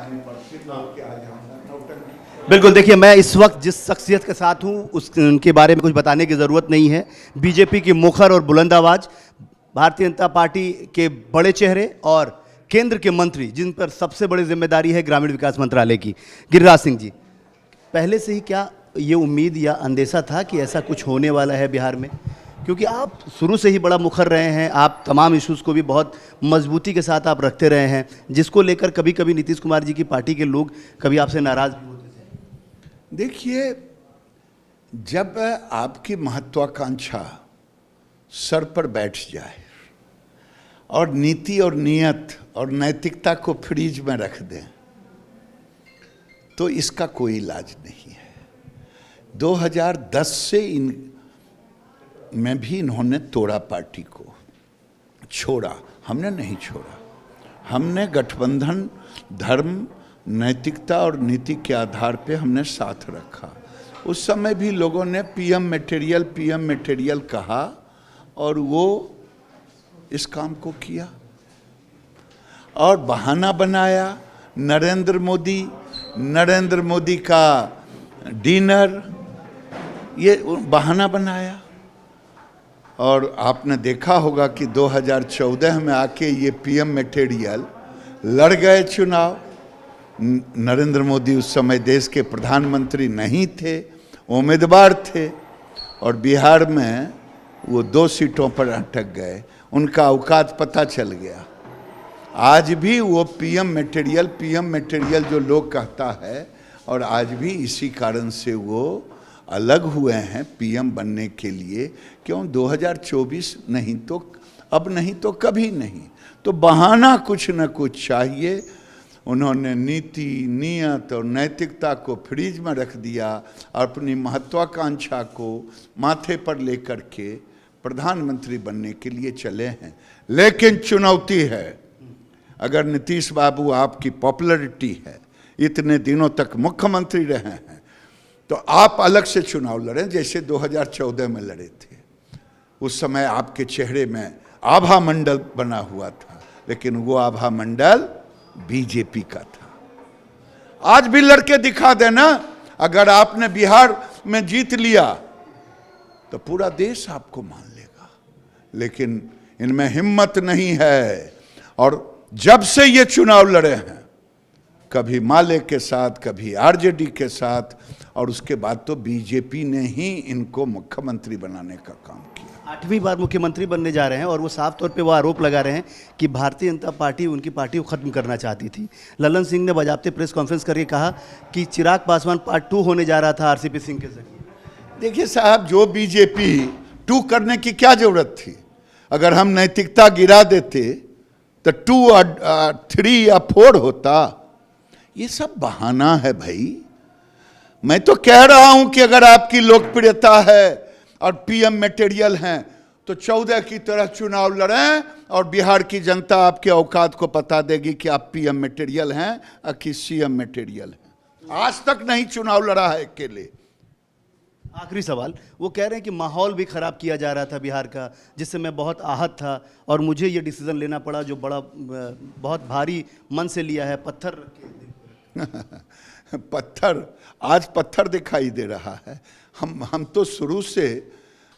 जाने पड़ते लोग के आ जाना नौटंकी। बिल्कुल, देखिए मैं इस वक्त जिस शख्सियत के साथ हूँ उनके बारे में कुछ बताने की ज़रूरत नहीं है। बीजेपी की मुखर और बुलंद आवाज़, भारतीय जनता पार्टी के बड़े चेहरे और केंद्र के मंत्री जिन पर सबसे बड़ी जिम्मेदारी है ग्रामीण विकास मंत्रालय की, गिरिराज सिंह जी। पहले से ही क्या ये उम्मीद या अंदेशा था कि ऐसा कुछ होने वाला है बिहार में? क्योंकि आप शुरू से ही बड़ा मुखर रहे हैं, आप तमाम इश्यूज़ को भी बहुत मजबूती के साथ आप रखते रहे हैं, जिसको लेकर कभी कभी नीतीश कुमार जी की पार्टी के लोग कभी आपसे नाराज़ भी होते थे। देखिए, जब आपकी महत्वाकांक्षा सर पर बैठ जाए और नीति और नियत और नैतिकता को फ्रीज में रख दें तो इसका कोई इलाज नहीं है। 2010 से में भी इन्होंने तोड़ा पार्टी को, छोड़ा, हमने नहीं छोड़ा। हमने गठबंधन धर्म, नैतिकता और नीति के आधार पे हमने साथ रखा। उस समय भी लोगों ने पीएम मटेरियल कहा और वो इस काम को किया और बहाना बनाया। नरेंद्र मोदी का डिनर, ये बहाना बनाया। और आपने देखा होगा कि 2014 में आके ये पीएम मटेरियल लड़ गए चुनाव। नरेंद्र मोदी उस समय देश के प्रधानमंत्री नहीं थे, उम्मीदवार थे और बिहार में वो 2 सीटों पर अटक गए। उनका औकात पता चल गया। आज भी वो पीएम मटेरियल जो लोग कहता है, और आज भी इसी कारण से वो अलग हुए हैं पीएम बनने के लिए। क्यों? 2024 नहीं तो अब नहीं तो कभी नहीं, तो बहाना कुछ न कुछ चाहिए। उन्होंने नीति, नियत और नैतिकता को फ्रीज में रख दिया और अपनी महत्वाकांक्षा को माथे पर लेकर के प्रधानमंत्री बनने के लिए चले हैं। लेकिन चुनौती है, अगर नीतीश बाबू आपकी पॉपुलैरिटी है, इतने दिनों तक मुख्यमंत्री रहे हैं, तो आप अलग से चुनाव लड़ें जैसे 2014 में लड़े थे। उस समय आपके चेहरे में आभा मंडल बना हुआ था, लेकिन वो आभा मंडल बीजेपी का था। आज भी लड़के दिखा देना। अगर आपने बिहार में जीत लिया तो पूरा देश आपको मान लेगा, लेकिन इनमें हिम्मत नहीं है। और जब से ये चुनाव लड़े हैं, कभी माले के साथ, कभी आरजेडी के साथ, और उसके बाद तो बीजेपी ने ही इनको मुख्यमंत्री बनाने का काम किया। 8वीं बार मुख्यमंत्री बनने जा रहे हैं और वो साफ तौर पे वो आरोप लगा रहे हैं कि भारतीय जनता पार्टी उनकी पार्टी को खत्म करना चाहती थी। ललन सिंह ने बाजाबते प्रेस कॉन्फ्रेंस करके कहा कि चिराग पासवान पार्ट 2 होने जा रहा था आरसीपी सिंह के जरिए। देखिए साहब, जो बीजेपी 2 करने की क्या जरूरत थी? अगर हम नैतिकता गिरा देते तो 2 और 3 या 4 होता। ये सब बहाना है भाई। मैं तो कह रहा हूं कि अगर आपकी लोकप्रियता है और पीएम मटेरियल हैं तो 14 की तरह चुनाव लड़ें और बिहार की जनता आपके औकात को पता देगी कि आप पीएम मटेरियल हैं कि सीएम मटेरियल हैं। आज तक नहीं चुनाव लड़ा है अकेले। आखिरी सवाल, वो कह रहे हैं कि माहौल भी खराब किया जा रहा था बिहार का, जिससे मैं बहुत आहत था और मुझे ये डिसीजन लेना पड़ा जो बहुत भारी मन से लिया है। पत्थर पत्थर, आज पत्थर दिखाई दे रहा है। हम तो शुरू से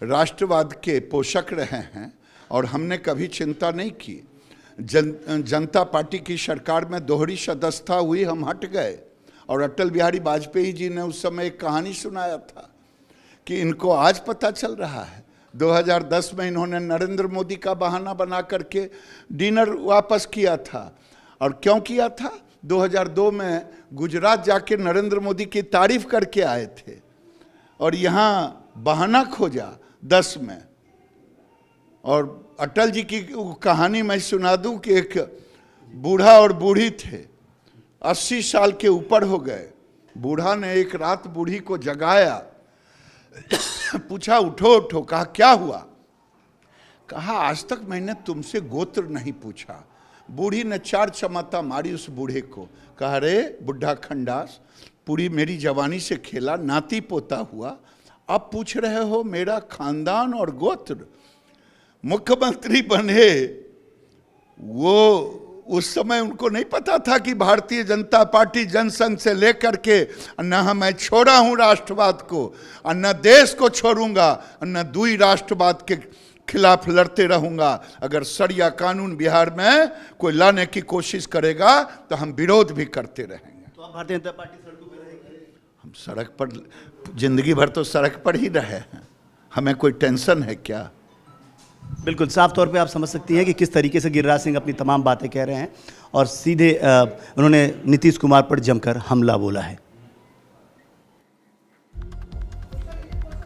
राष्ट्रवाद के पोषक रहे हैं और हमने कभी चिंता नहीं की। जनता पार्टी की सरकार में दोहरी सदस्यता हुई, हम हट गए। और अटल बिहारी वाजपेयी जी ने उस समय एक कहानी सुनाया था कि इनको आज पता चल रहा है। 2010 में इन्होंने नरेंद्र मोदी का बहाना बना करके डिनर वापस किया था। और क्यों किया था? 2002 में गुजरात जाके नरेंद्र मोदी की तारीफ करके आए थे और यहाँ बहाना खोजा 10 में। और अटल जी की कहानी मैं सुना दूं कि एक बूढ़ा और बूढ़ी थे, 80 साल के ऊपर हो गए। बूढ़ा ने एक रात बूढ़ी को जगाया, पूछा उठो उठो। कहा क्या हुआ? कहा आज तक मैंने तुमसे गोत्र नहीं पूछा। बूढ़ी ने 4 चमाता मारी उस बूढ़े को। कहा रे बुढ़ा खंडास, पूरी मेरी जवानी से खेला, नाती पोता हुआ, अब पूछ रहे हो मेरा खानदान और गोत्र। मुख्यमंत्री बने वो उस समय उनको नहीं पता था कि भारतीय जनता पार्टी जनसंघ से लेकर के न मैं छोड़ा हूं राष्ट्रवाद को, और न देश को छोड़ूंगा, न दुई राष्ट्रवाद के खिलाफ लड़ते रहूंगा। अगर सरिया कानून बिहार में कोई लाने की कोशिश करेगा तो हम विरोध भी करते रहेंगे। तो आप भारतीय जनता पार्टी सड़कों पर रहेगी? हम सड़क पर जिंदगी भर तो सड़क पर ही रहे हैं, हमें कोई टेंशन है क्या? बिल्कुल साफ तौर पे आप समझ सकती हैं कि किस तरीके से गिरिराज सिंह अपनी तमाम बातें कह रहे हैं और सीधे उन्होंने नीतीश कुमार पर जमकर हमला बोला है।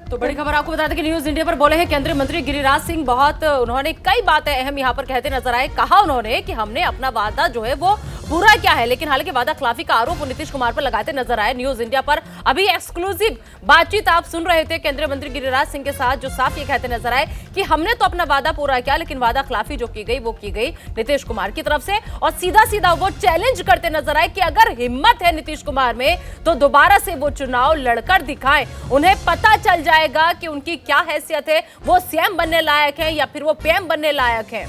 तो बड़ी खबर आपको बता दें कि न्यूज इंडिया पर बोले हैं केंद्रीय मंत्री गिरिराज सिंह। बहुत उन्होंने कई बातें अहम यहां पर कहते नजर आए। कहा उन्होंने कि हमने अपना वादा जो है वो पूरा किया है, लेकिन हालांकि वादा खिलाफी का आरोप नीतीश कुमार पर लगाते नजर आए। न्यूज इंडिया पर अभी एक्सक्लूसिव बातचीत आप सुन रहे थे केंद्रीय मंत्री गिरिराज सिंह के साथ, जो साफ ये कहते नजर आए कि हमने तो अपना वादा पूरा किया, लेकिन वादा खिलाफी जो की गई वो की गई नीतीश कुमार की तरफ से। और सीधा सीधा वो चैलेंज करते नजर आए कि अगर हिम्मत है नीतीश कुमार में तो दोबारा से वो चुनाव लड़कर दिखाएं। उन्हें पता चल जाएगा कि उनकी क्या हैसियत है, वो सीएम बनने लायक है या फिर वो पीएम बनने लायक है।